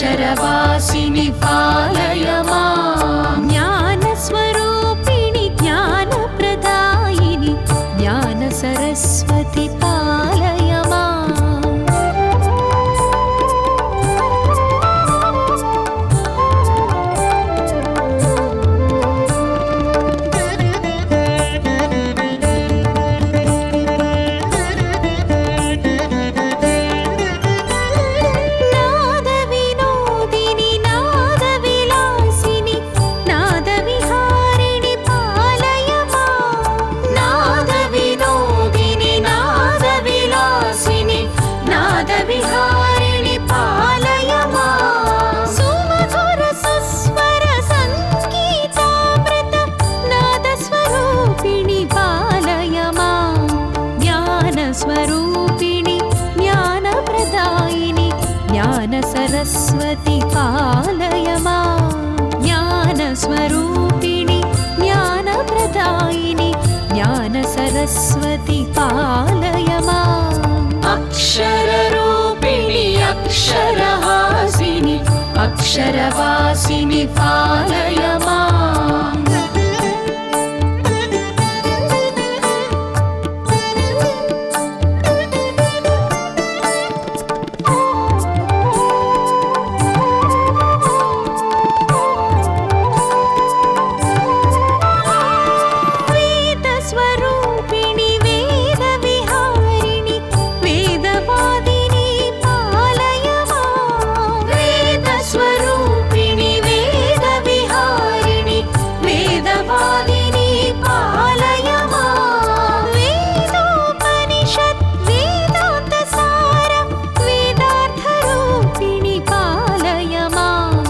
अक्षरवासिनि पालय माम्। ज्ञानस्वरूपिणि ज्ञानप्रदायिनि ज्ञानसरस्वति पालय माम्। नादविहारिणि पालय माम्। सुमधुरसुस्वर सङ्गीतामृत नादस्वरूपिणि पालय माम्। ज्ञानस्वरूपिणि ज्ञानप्रदायिनि ज्ञानसरस्वति पालय माम्। ज्ञानस्वरूपिणि ज्ञानप्रदायिनि ज्ञानसरस्वति पालय माम्। अक्षररूपिणि अक्षरहासिनि अक्षरवासिनि पालय माम्। वेदस्वरूपिणि वेदविहारिणि वेदवादिनि पालय माम्। वेदस्वरूपिणि वेदविहारिणि वेदवादिनि पालय माम्। वेदोपनिषत् वेदान्तसार वेदार्थरूपिणि पालय माम्।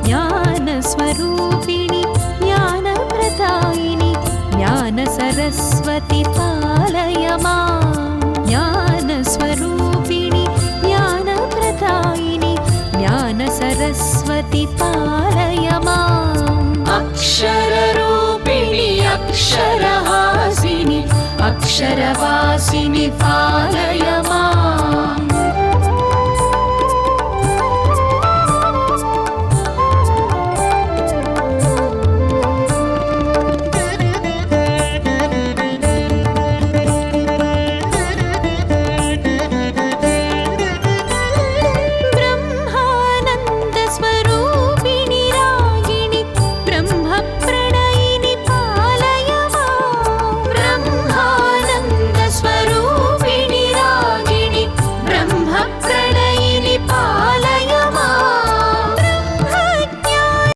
ज्ञानस्वरूपिणि ज्ञानप्रदायिनि ज्ञानसरस्वति पालय माम्। ज्ञानस्वरूपिणि ज्ञानप्रदायिनि ज्ञानसरस्वति पालय माम्। अक्षररूपिणि अक्षरहासिनि अक्षरवासिनि पालय माम्।